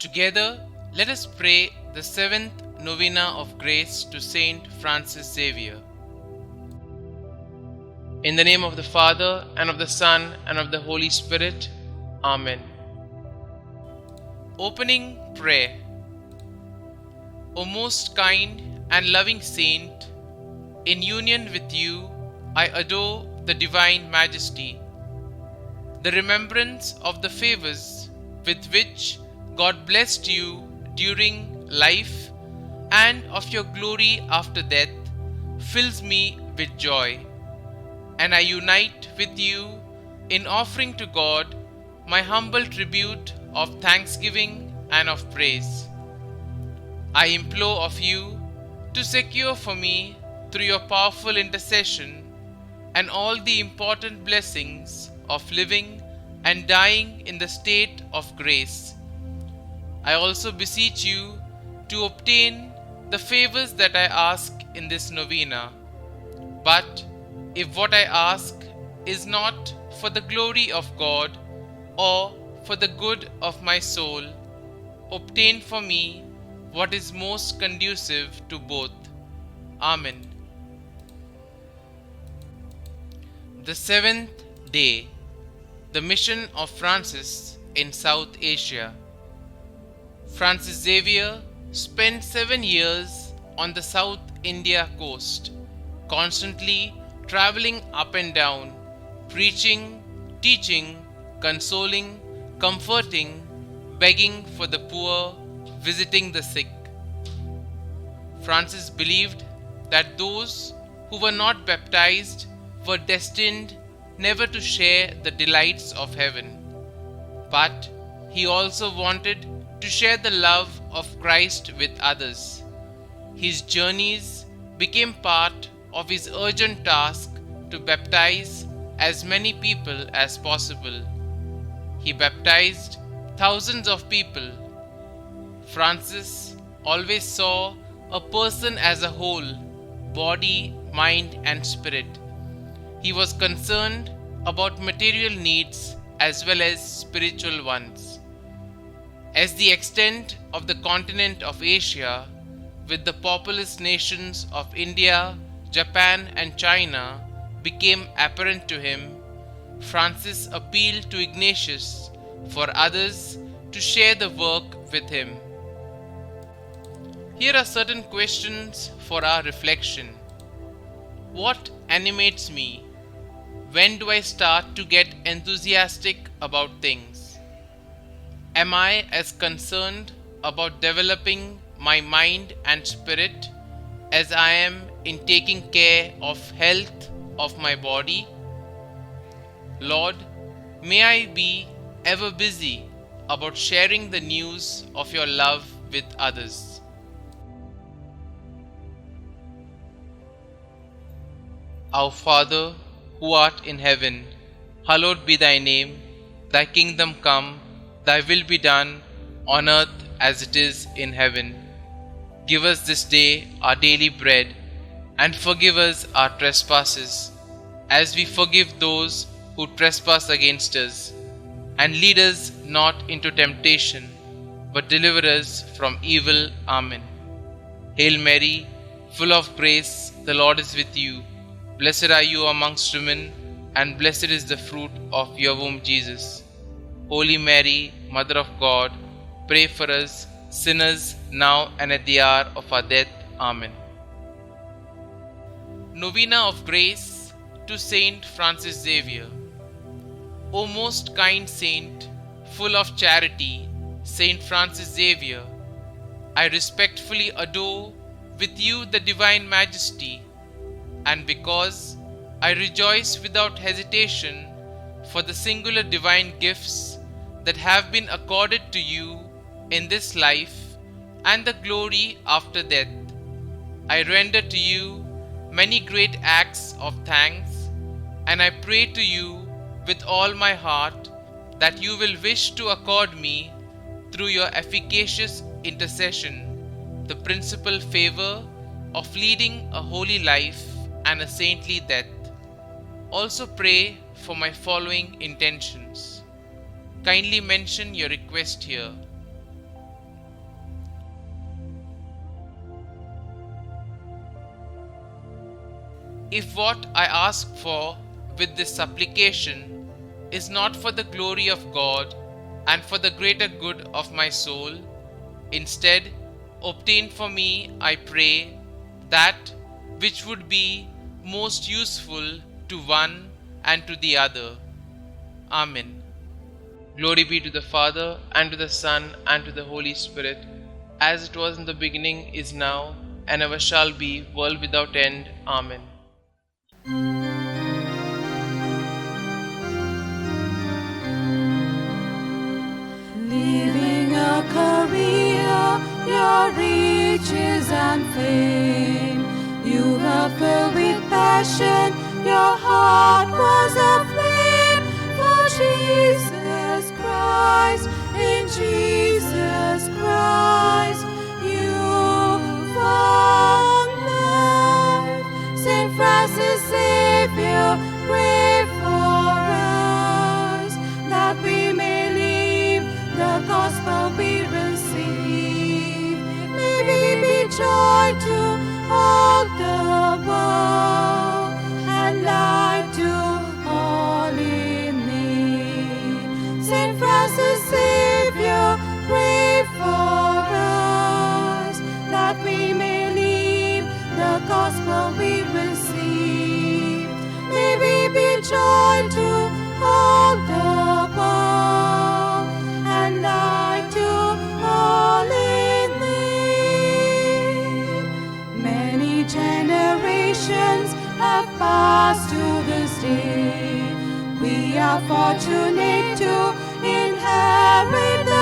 Together, let us pray the seventh Novena of Grace to Saint Francis Xavier. In the name of the Father, and of the Son, and of the Holy Spirit. Amen. Opening Prayer. O most kind and loving Saint, in union with you, I adore the Divine Majesty. The remembrance of the favors with which God blessed you during life and of your glory after death fills me with joy, and I unite with you in offering to God my humble tribute of thanksgiving and of praise. I implore of you to secure for me, through your powerful intercession, and all the important blessings of living and dying in the state of grace. I also beseech you to obtain the favors that I ask in this novena. But if what I ask is not for the glory of God or for the good of my soul, obtain for me what is most conducive to both. Amen. The seventh day. The mission of Francis in South Asia. Francis Xavier spent 7 years on the South India coast, constantly traveling up and down, preaching, teaching, consoling, comforting, begging for the poor, visiting the sick. Francis believed that those who were not baptized were destined never to share the delights of heaven, but he also wanted to share the love of Christ with others. His journeys became part of his urgent task to baptize as many people as possible. He baptized thousands of people. Francis always saw a person as a whole, body, mind, and spirit. He was concerned about material needs as well as spiritual ones. As the extent of the continent of Asia, with the populous nations of India, Japan, and China, became apparent to him, Francis appealed to Ignatius for others to share the work with him. Here are certain questions for our reflection. What animates me? When do I start to get enthusiastic about things? Am I as concerned about developing my mind and spirit as I am in taking care of health of my body? Lord, may I be ever busy about sharing the news of your love with others. Our Father, who art in heaven, hallowed be thy name. Thy kingdom come, thy will be done, on earth as it is in heaven. Give us this day our daily bread, and forgive us our trespasses, as we forgive those who trespass against us. And lead us not into temptation, but deliver us from evil. Amen. Hail Mary, full of grace, the Lord is with you. Blessed are you amongst women, and blessed is the fruit of your womb, Jesus. Holy Mary, Mother of God, pray for us sinners, now and at the hour of our death. Amen. Novena of Grace to Saint Francis Xavier. O most kind Saint, full of charity, Saint Francis Xavier, I respectfully adore with you the Divine Majesty, and because I rejoice without hesitation for the singular divine gifts that have been accorded to you in this life and the glory after death, I render to you many great acts of thanks, and I pray to you with all my heart that you will wish to accord me, through your efficacious intercession, the principal favor of leading a holy life and a saintly death. Also pray for my following intentions. Kindly mention your request here. If what I ask for with this supplication is not for the glory of God and for the greater good of my soul, instead, obtain for me, I pray, that which would be most useful to one and to the other. Amen. Glory be to the Father, and to the Son, and to the Holy Spirit, as it was in the beginning, is now, and ever shall be, world without end. Amen. Leaving a career, your riches and fame, you were filled with passion, your heart was aflame for Jesus Christ. In Jesus Christ, you found life. Saint Francis Xavier, pray for us that we may live the gospel we receive. May we be joy to all the world and light to all in need. Saint Francis Xavier, pray for us that we may live the gospel we receive. May we be joy to all the world and light to all in need. Many generations have passed to this day. We are fortunate to inherit the